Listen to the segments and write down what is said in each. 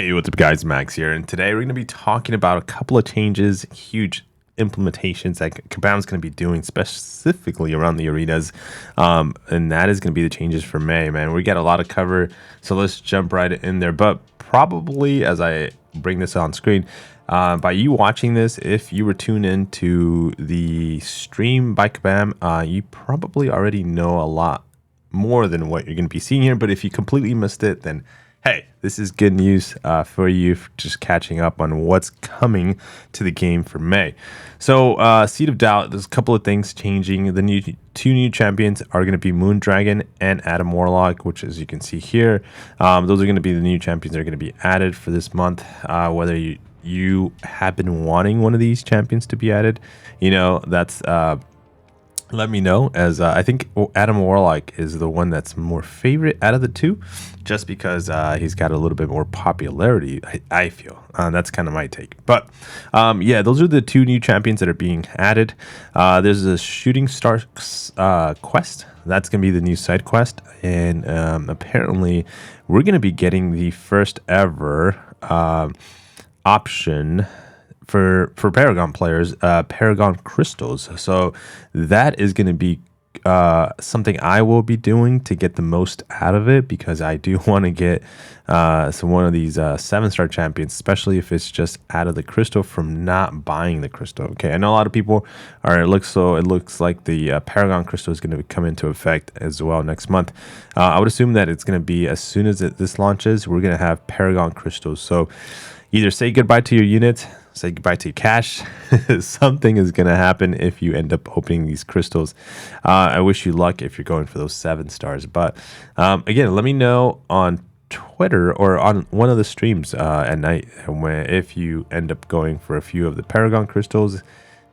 Hey, what's up, guys? Max here, and today we're going to be talking about a couple of changes, huge implementations that Kabam's going to be doing specifically around the arenas, and that is going to be the changes for May. Man, we got a lot to cover, so let's jump right in there. But probably as I bring this on screen, by you watching this, if you were tuned in to the stream by Kabam, you probably already know a lot more than what you're going to be seeing here. But if you completely missed it, then hey, this is good news for you, for just catching up on what's coming to the game for May. So, Seed of Doubt, there's a couple of things changing. The two new champions are going to be Moondragon and Adam Warlock, which, as you can see here, those are going to be the new champions that are going to be added for this month. Whether you have been wanting one of these champions to be added, that's let me know, as I think Adam Warlock is the one that's more favorite out of the two, just because he's got a little bit more popularity, I feel. That's kind of my take. But yeah, those are the two new champions that are being added. There's a Shooting Star quest. That's going to be the new side quest. And apparently we're going to be getting the first ever option for Paragon players, Paragon crystals. So that is going to be something I will be doing to get the most out of it, because I do want to get one of these 7-star champions, especially if it's just out of the crystal from not buying the crystal. Okay, I know a lot of people are. It looks like the Paragon crystal is going to come into effect as well next month. I would assume that it's going to be as soon as this launches, we're going to have Paragon crystals. So either say goodbye to your unit, say goodbye to your cash. Something is going to happen if you end up opening these crystals. I wish you luck if you're going for those 7 stars. But again, let me know on Twitter or on one of the streams at night if you end up going for a few of the Paragon crystals.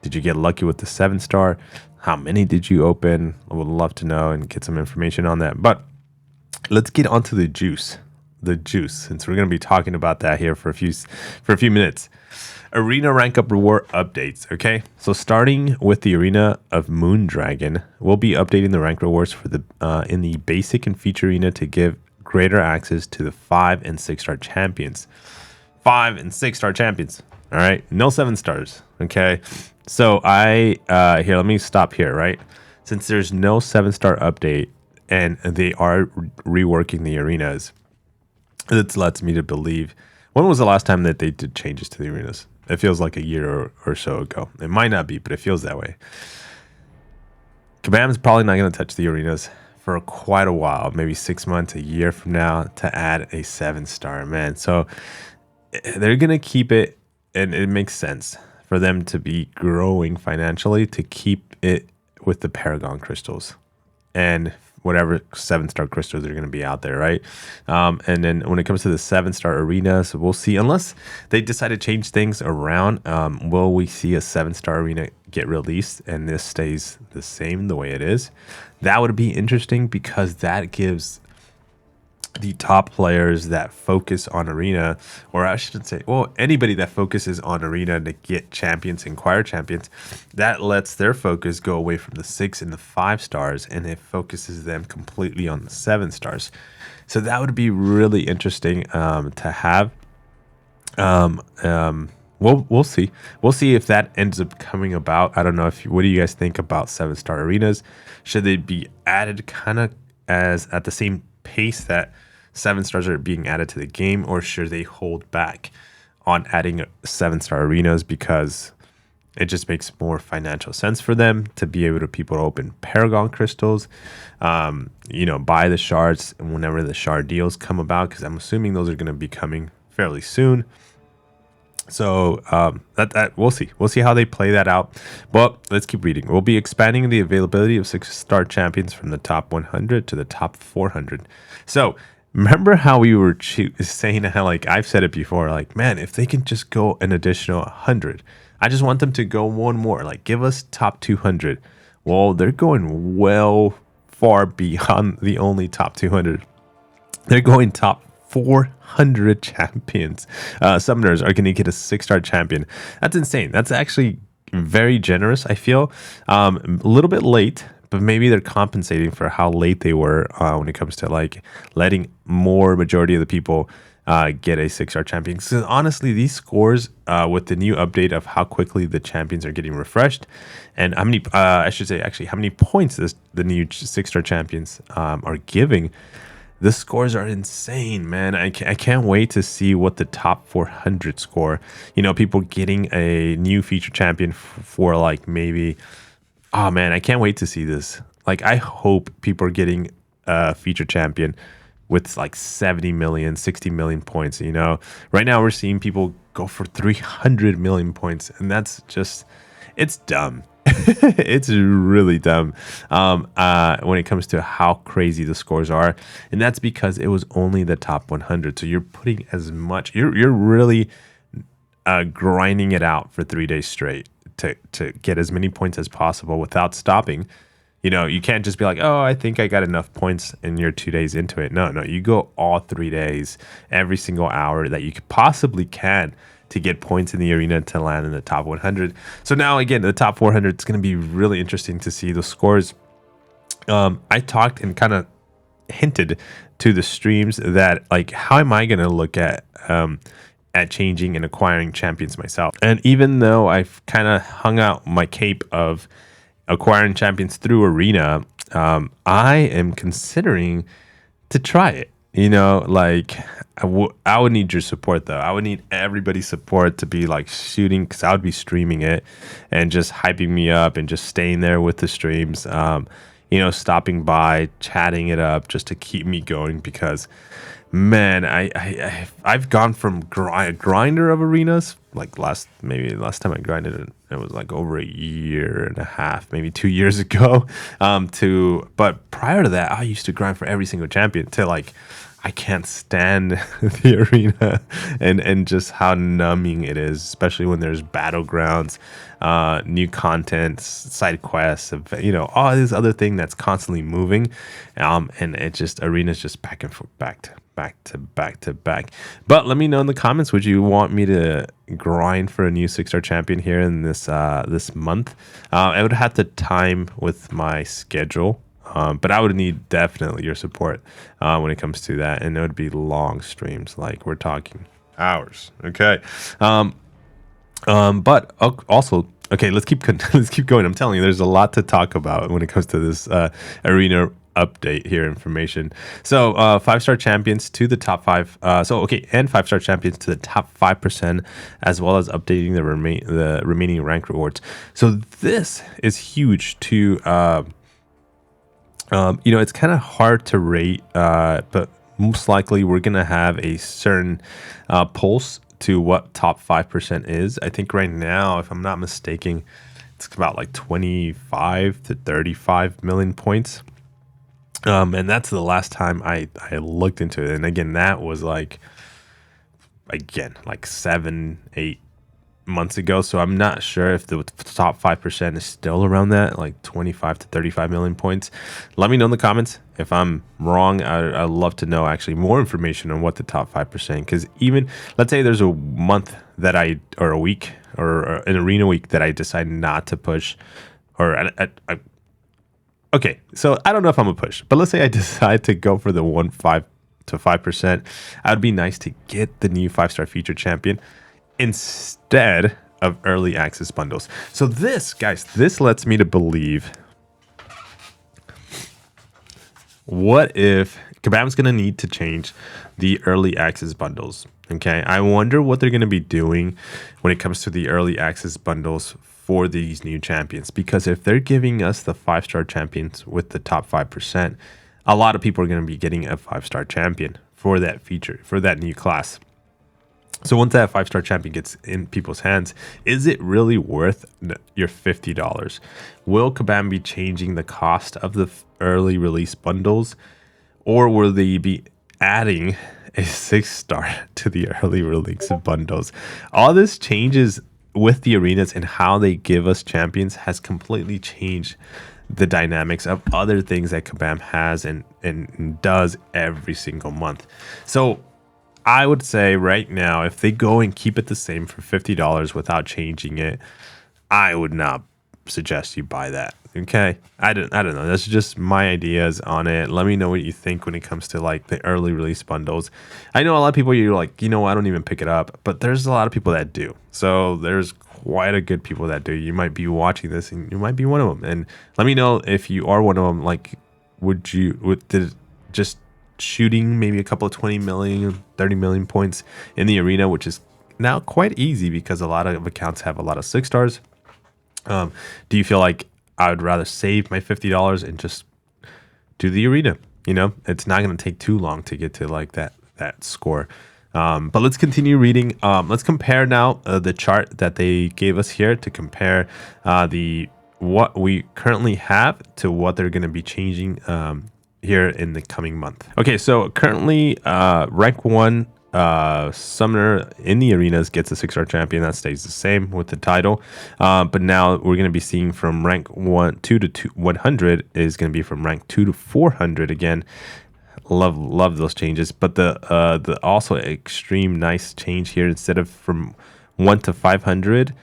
Did you get lucky with the 7-star? How many did you open? I would love to know and get some information on that. But let's get onto the juice. Since we're going to be talking about that here for a few minutes. Arena rank up reward updates. Okay, so starting with the arena of Moondragon, we'll be updating the rank rewards for the in the basic and feature arena to give greater access to the 5 and 6-star champions. 5 and 6-star champions. All right, no 7 stars. Okay, so here, let me stop here. Right, since there's no 7-star update and they are reworking the arenas, it lets me to believe. When was the last time that they did changes to the arenas? It feels like a year or so ago. It might not be, but it feels that way. Kabam's probably not going to touch the arenas for quite a while, maybe 6 months, a year from now, to add a 7-star, man. So they're going to keep it, and it makes sense for them to be growing financially to keep it with the Paragon crystals and whatever 7-star crystals are going to be out there, right? And then when it comes to the 7-star arenas, we'll see. Unless they decide to change things around, will we see a 7-star arena get released and this stays the same the way it is? That would be interesting, because that gives the top players that focus on arena, or I should say, well, anybody that focuses on arena to get champions, inquire champions, that lets their focus go away from the 6 and the 5 stars, and it focuses them completely on the 7 stars. So that would be really interesting to have. We'll see. We'll see if that ends up coming about. I don't know what do you guys think about 7-star arenas? Should they be added kind of as at the same pace that 7 stars are being added to the game, or should they hold back on adding 7-star arenas, because it just makes more financial sense for them to be able to people to open Paragon crystals, buy the shards whenever the shard deals come about, because I'm assuming those are going to be coming fairly soon. So that we'll see how they play that out. But let's keep reading. We'll be expanding the availability of 6-star champions from the top 100 to the top 400. So remember how we were saying how, like I've said it before, like, man, if they can just go an additional 100, I just want them to go one more, like give us top 200. Well, they're going well far beyond the only top 200. They're going top 400 champions. Summoners are going to get a 6-star champion. That's insane. That's actually very generous, I feel. A little bit late, but maybe they're compensating for how late they were when it comes to like letting majority of the people get a 6-star champion. So honestly, these scores with the new update of how quickly the champions are getting refreshed, and how many I should say actually how many points the new 6-star champions are giving. The scores are insane, man. I can't wait to see what the top 400 score. You know, people getting a new feature champion for like maybe. Oh man, I can't wait to see this. Like, I hope people are getting a feature champion with like 70 million, 60 million points. You know, right now we're seeing people go for 300 million points, and that's just, it's dumb. It's really dumb when it comes to how crazy the scores are, and that's because it was only the top 100. So you're putting as much, you're really grinding it out for 3 days straight to get as many points as possible without stopping. You know, you can't just be like, oh, I think I got enough points and you're 2 days into it. No, you go all 3 days, every single hour that you possibly can to get points in the arena to land in the top 100. So now, again, the top 400, it's going to be really interesting to see the scores. I talked and kind of hinted to the streams that, like, how am I going to look at changing and acquiring champions myself? And even though I've kind of hung out my cape of acquiring champions through arena, I am considering to try it. You know, like, I would need your support, though. I would need everybody's support to be like shooting, because I would be streaming it and just hyping me up and just staying there with the streams, you know, stopping by, chatting it up just to keep me going. Because, man, I've gone from grinder of arenas, like last time I grinded it was like over a year and a half, maybe 2 years ago, but prior to that, I used to grind for every single champion to, like, I can't stand the arena and just how numbing it is, especially when there's battlegrounds, new content, side quests, you know, all this other thing that's constantly moving, and it just, arena's just back and forth, back to back. But let me know in the comments, would you want me to grind for a new 6-star champion here in this month? I would have to time with my schedule. But I would need definitely your support when it comes to that, and it would be long streams, like we're talking hours. Okay, but also, okay, let's keep going. I'm telling you, there's a lot to talk about when it comes to this arena update here information. So 5-star champions to the top 5. And 5-star champions to the top 5%, as well as updating the remaining rank rewards. So this is huge to. You know, it's kind of hard to rate, but most likely we're going to have a certain pulse to what top 5% is. I think right now, if I'm not mistaken, it's about like 25 to 35 million points. And that's the last time I looked into it. And again, that was like 7-8 months ago, so I'm not sure if the top 5% is still around that, like 25 to 35 million points. Let me know in the comments if I'm wrong. I'd love to know actually more information on what the top 5%, because even let's say there's a month that or a week or an arena week that I decide not to push, or okay, so I don't know if I'm gonna push, but let's say I decide to go for the 1.5 to 5%. It would be nice to get the new 5-star feature champion instead of early access bundles. So this, guys, this lets me to believe, what if Kabam's going to need to change the early access bundles? Okay, I wonder what they're going to be doing when it comes to the early access bundles for these new champions, because if they're giving us the 5-star champions with the top 5%, a lot of people are going to be getting a 5-star champion for that feature, for that new class. So once that 5-star champion gets in people's hands, is it really worth your $50? Will Kabam be changing the cost of the early release bundles, or will they be adding a 6-star to the early release bundles? All this changes with the arenas and how they give us champions has completely changed the dynamics of other things that Kabam has and does every single month. So I would say right now, if they go and keep it the same for $50 without changing it, I would not suggest you buy that. Okay, I don't know. That's just my ideas on it. Let me know what you think when it comes to like the early release bundles. I know a lot of people, you're like, I don't even pick it up, but there's a lot of people that do. So there's quite a good people that do. You might be watching this and you might be one of them. And let me know if you are one of them. Like, would just shooting maybe a couple of 20 million, 30 million points in the arena, which is now quite easy because a lot of accounts have a lot of 6 stars. Do you feel like I would rather save my $50 and just do the arena? It's not going to take too long to get to like that score. But let's continue reading. Let's compare now the chart that they gave us here to compare what we currently have to what they're going to be changing here in the coming month. Okay, so currently rank 1 summoner in the arenas gets a 6-star champion. That stays the same with the title, but now we're going to be seeing from rank 2 to 100 is going to be from rank 2 to 400 again. Love those changes, but the also extreme nice change here, instead of from 1 to 500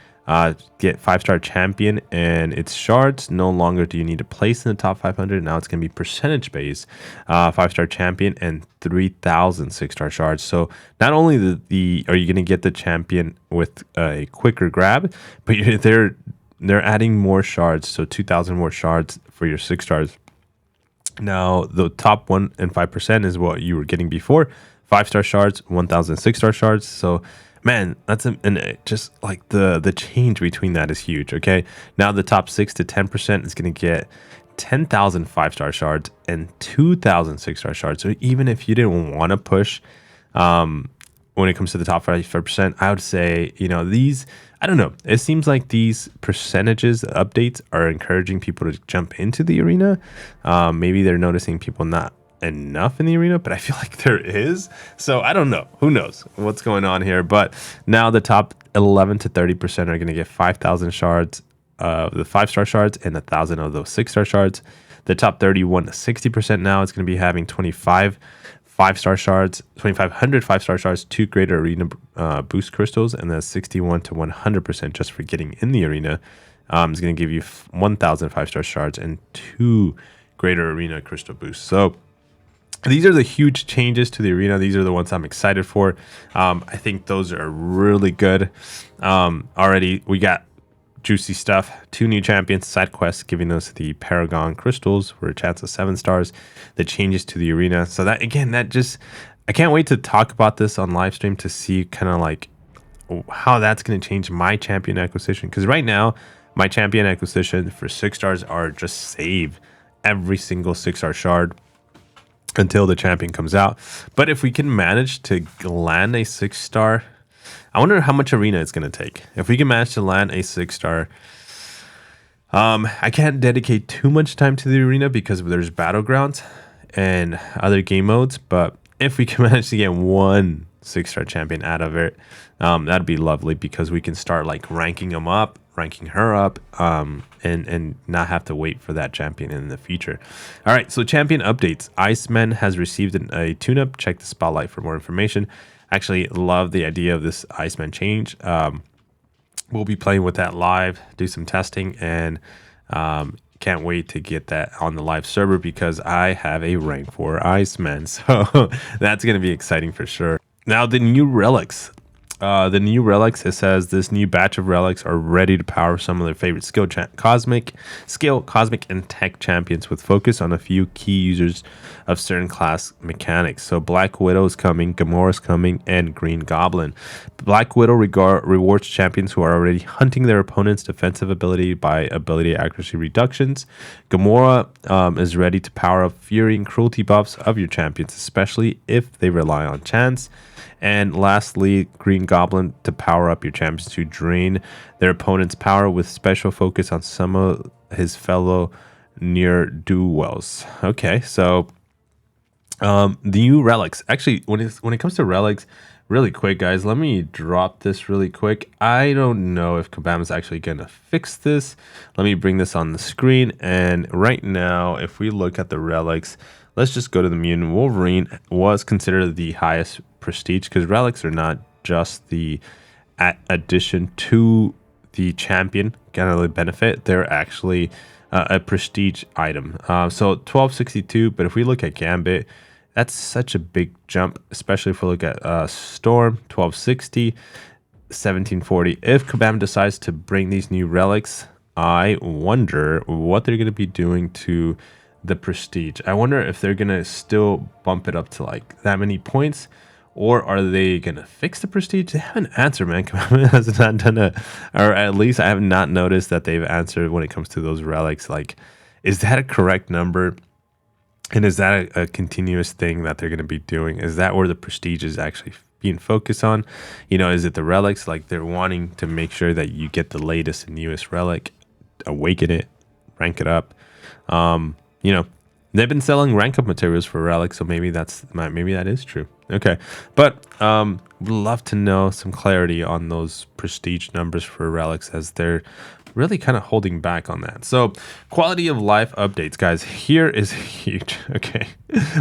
get 5-star champion and its shards. No longer do you need to place in the top 500. Now it's going to be percentage based 5-star champion and 3,000 6-star shards. So not only are you going to get the champion with a quicker grab, but they're adding more shards, so 2,000 more shards for your 6 stars. Now the top 1 and 5% is what you were getting before. 5-star shards, 1,000 6-star shards. So man, just like the change between that is huge. Okay, now the top 6 to 10% is going to get 10,000 5-star shards and 2,000 6-star shards. So even if you didn't want to push, when it comes to the top 5%, I would say these. I don't know. It seems like these percentages updates are encouraging people to jump into the arena. Maybe they're noticing people not enough in the arena, but I feel like there is. So I don't know. Who knows what's going on here? But now the top 11 to 30% are going to get 5,000 shards of the 5-star shards and 1,000 of those 6-star shards. The top 31 to 60% now is going to be having 25 5-star shards, 2,500 5-star shards, 2 greater arena boost crystals, and then 61 to 100% just for getting in the arena is going to give you 1,000 5-star shards and 2 greater arena crystal boosts. So these are the huge changes to the arena. These are the ones I'm excited for. I think those are really good. Already we got juicy stuff. 2 new champions, side quests giving us the Paragon crystals for a chance of 7 stars. The changes to the arena. So that again, I can't wait to talk about this on live stream to see kind of like how that's going to change my champion acquisition. Because right now, my champion acquisition for 6 stars are just save every single 6-star shard until the champion comes out. But if we can manage to land a 6-star, I wonder how much arena it's going to take. If we can manage to land a 6-star, I can't dedicate too much time to the arena because there's battlegrounds and other game modes. But if we can manage to get 1 6-star champion out of it, that'd be lovely, because we can start like ranking her up, and not have to wait for that champion in the future. All right, so champion updates. Iceman has received a tune-up. Check the spotlight for more information. Actually love the idea of this Iceman change. We'll be playing with that live, do some testing, and can't wait to get that on the live server because I have a rank 4 Iceman. So that's going to be exciting for sure. Now the new relics. It says this new batch of relics are ready to power some of their favorite cosmic, and tech champions, with focus on a few key users of certain class mechanics. So Black Widow is coming, Gamora's coming, and Green Goblin. Black Widow rewards champions who are already hunting their opponent's defensive ability by ability accuracy reductions. Gamora is ready to power up fury and cruelty buffs of your champions, especially if they rely on chance. And lastly, Green Goblin to power up your champions to drain their opponent's power with special focus on some of his fellow ne'er-do-wells. Okay, so the new relics. Actually, when it comes to relics, really quick, guys, let me drop this really quick. I don't know if Kabam is actually going to fix this. Let me bring this on the screen. And right now, if we look at the relics, let's just go to the Mutant Wolverine. Was considered the highest prestige because relics are not just the addition to the champion kind of benefit. They're actually a prestige item. So 1262, but if we look at Gambit, that's such a big jump, especially if we look at Storm 1260, 1740. If Kabam decides to bring these new relics, I wonder what they're going to be doing to the prestige. I wonder if they're going to still bump it up to like that many points, or are they going to fix the prestige? They haven't answered, man. Kabam has not done or at least I have not noticed that they've answered when it comes to those relics. Like, is that a correct number? And is that a continuous thing that they're going to be doing? Is that where the prestige is actually being focused on? You know, is it the relics? Like, they're wanting to make sure that you get the latest and newest relic, awaken it, rank it up. You know, they've been selling rank up materials for relics, so maybe that is true. Okay, but would love to know some clarity on those prestige numbers for relics, as they're really kind of holding back on that. So quality of life updates, guys, here is huge. Okay,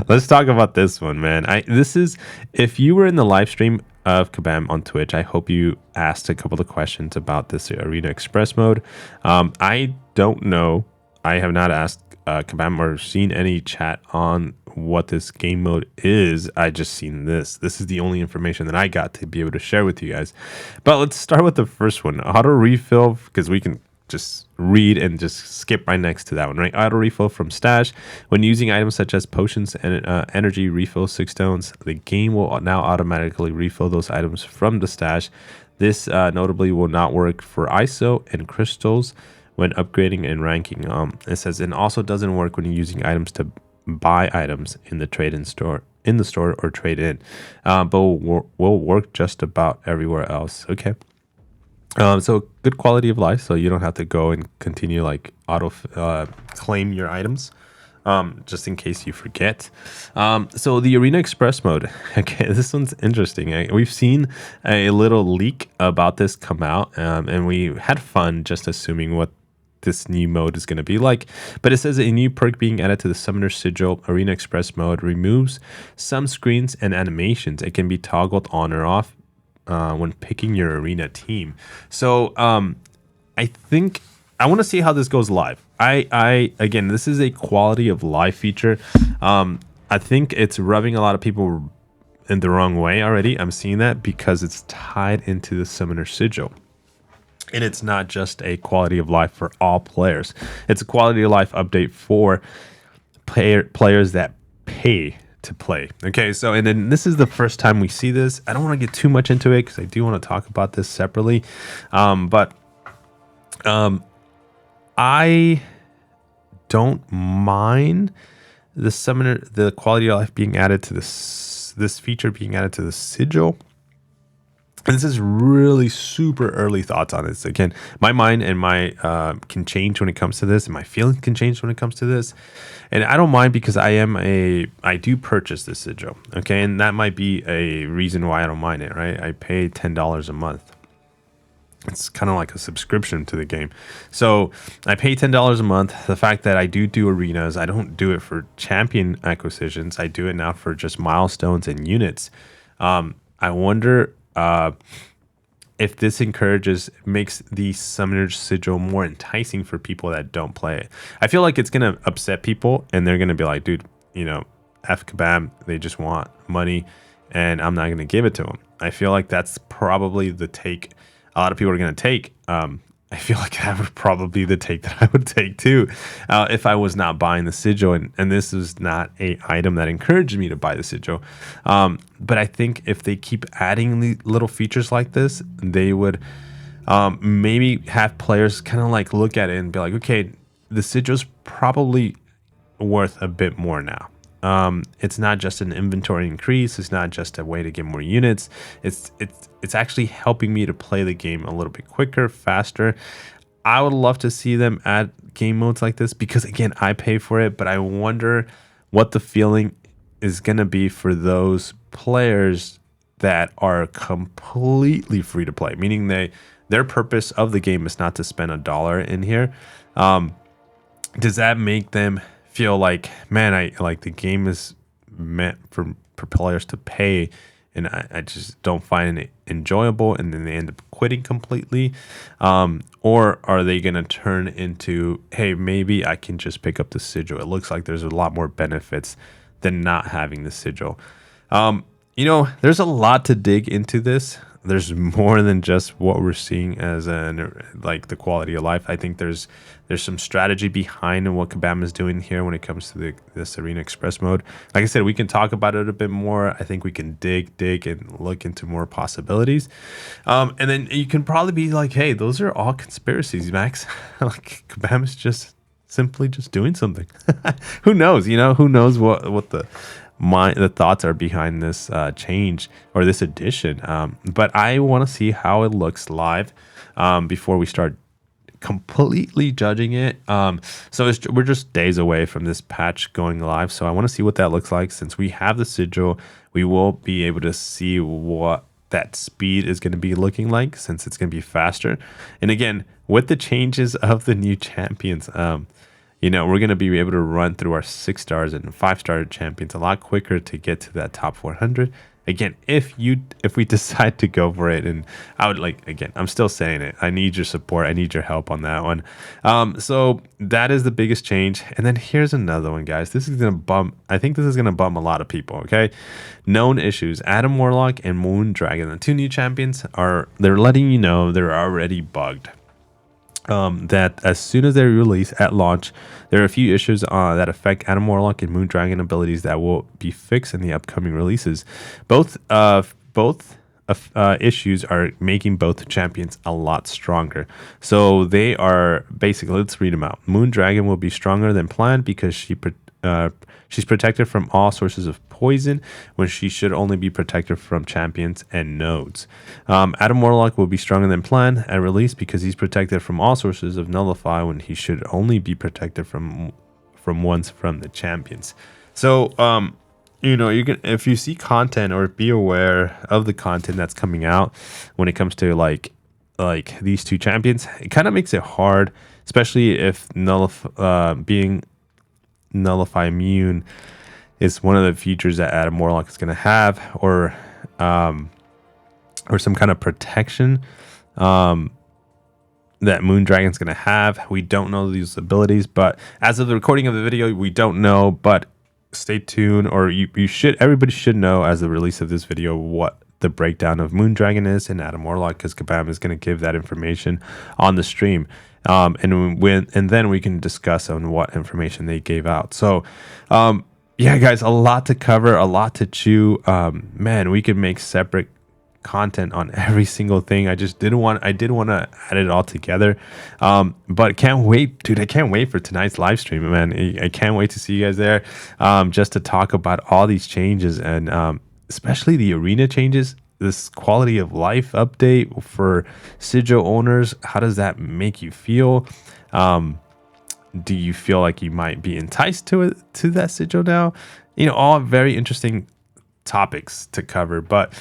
let's talk about this one, man. This is, if you were in the live stream of Kabam on Twitch, I hope you asked a couple of questions about this Arena Express mode. I don't know. I have not asked Kabam or seen any chat on what this game mode is. I just seen this. This is the only information that I got to be able to share with you guys. But let's start with the first one, auto refill, because we can just read and just skip right next to that one, right? Auto refill from stash. When using items such as potions and energy refill 6 stones, the game will now automatically refill those items from the stash. This notably will not work for ISO and crystals when upgrading and ranking. It says it also doesn't work when you're using items to buy items in the store or trade in, but will work just about everywhere else. Okay. So good quality of life, so you don't have to go and continue like auto claim your items, just in case you forget. So the Arena Express mode. Okay, this one's interesting. We've seen a little leak about this come out, and we had fun just assuming what this new mode is going to be like. But it says a new perk being added to the Summoner Sigil Arena Express mode removes some screens and animations. It can be toggled on or off when picking your arena team. So I think I want to see how this goes live. Again, this is a quality of life feature. I think it's rubbing a lot of people in the wrong way already. I'm seeing that because it's tied into the Summoner Sigil. And it's not just a quality of life for all players. It's a quality of life update for players that pay to play. Okay, so and then this is the first time we see this. I don't want to get too much into it because I do want to talk about this separately. But I don't mind the quality of life being added to this feature being added to the sigil. And this is really super early thoughts on this. Again, my mind and my can change when it comes to this, and my feelings can change when it comes to this. And I don't mind because I do purchase this sigil. Okay, and that might be a reason why I don't mind it, right? I pay $10 a month. It's kind of like a subscription to the game. So I pay $10 a month. The fact that I do arenas, I don't do it for champion acquisitions. I do it now for just milestones and units. I wonder if this makes the Summoner Sigil more enticing for people that don't play it. I feel like it's going to upset people, and they're going to be like, dude, F Kabam, they just want money, and I'm not going to give it to them. I feel like that's probably the take a lot of people are going to take. I feel like that would probably be the take that I would take too, if I was not buying the sigil, and this is not a item that encouraged me to buy the sigil. But I think if they keep adding the little features like this, they would maybe have players kind of like look at it and be like, okay, the sigil's probably worth a bit more now. It's not just an inventory increase. It's not just a way to get more units. It's actually helping me to play the game a little bit quicker, faster. I would love to see them add game modes like this because, again, I pay for it, but I wonder what the feeling is going to be for those players that are completely free to play, meaning their purpose of the game is not to spend $1 in here. Does that make them feel like, man, the game is meant for players to pay and I just don't find it enjoyable, and then they end up quitting completely? Or are they going to turn into, hey, maybe I can just pick up the sigil? It looks like there's a lot more benefits than not having the sigil. There's a lot to dig into this. There's more than just what we're seeing as like the quality of life. I think there's some strategy behind what Kabam is doing here when it comes to this Arena Express mode. Like I said, we can talk about it a bit more. I think we can dig and look into more possibilities. And then you can probably be like, hey, those are all conspiracies, Max. Like Kabam is just simply just doing something. Who knows? Who knows what the thoughts are behind this change or this addition. But I want to see how it looks live before we start completely judging it. So we're just days away from this patch going live. So I want to see what that looks like. Since we have the sigil, we will be able to see what that speed is going to be looking like, since it's going to be faster. And again, with the changes of the new champions, we're going to be able to run through our 6 stars and 5-star champions a lot quicker to get to that top 400. Again, if we decide to go for it, and I would I'm still saying it, I need your support, I need your help on that one. So that is the biggest change. And then here's another one, guys. I think this is going to bum a lot of people, okay? Known issues. Adam Warlock and Moon Dragon, the 2 new champions, they're letting you know they're already bugged. That as soon as they release at launch, there are a few issues that affect Adam Warlock and Moon Dragon abilities that will be fixed in the upcoming releases. Both issues are making both champions a lot stronger. So they are basically, let's read them out. Moon Dragon will be stronger than planned because she's protected from all sources of poison when she should only be protected from champions and nodes. Adam Warlock will be stronger than planned at release because he's protected from all sources of nullify when he should only be protected from ones from the champions. So you can, if you see content, or be aware of the content that's coming out when it comes to like these 2 champions, it kind of makes it hard, especially if being nullify immune is one of the features that Adam Warlock is going to have, or some kind of protection that Moon Dragon's going to have. We don't know these abilities, but as of the recording of the video, we don't know. But stay tuned, or everybody should know as the release of this video what the breakdown of Moon Dragon is and Adam Warlock, because Kabam is going to give that information on the stream. And then we can discuss on what information they gave out. So, yeah, guys, a lot to cover, a lot to chew. Man, we could make separate content on every single thing. I did want to add it all together. But can't wait, dude. I can't wait for tonight's live stream, man. I can't wait to see you guys there. Just to talk about all these changes, and especially the arena changes. This quality of life update for sigil owners, how does that make you feel? Do you feel like you might be enticed to that sigil now? All very interesting topics to cover, but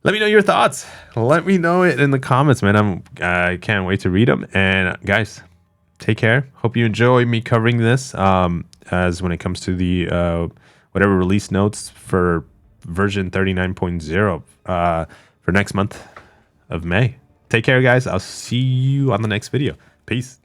let me know your thoughts. Let me know it in the comments, man. I can't wait to read them. And guys, take care. Hope you enjoy me covering this as when it comes to the whatever release notes for version 39.0 for next month of May. Take care, guys. I'll see you on the next video. Peace.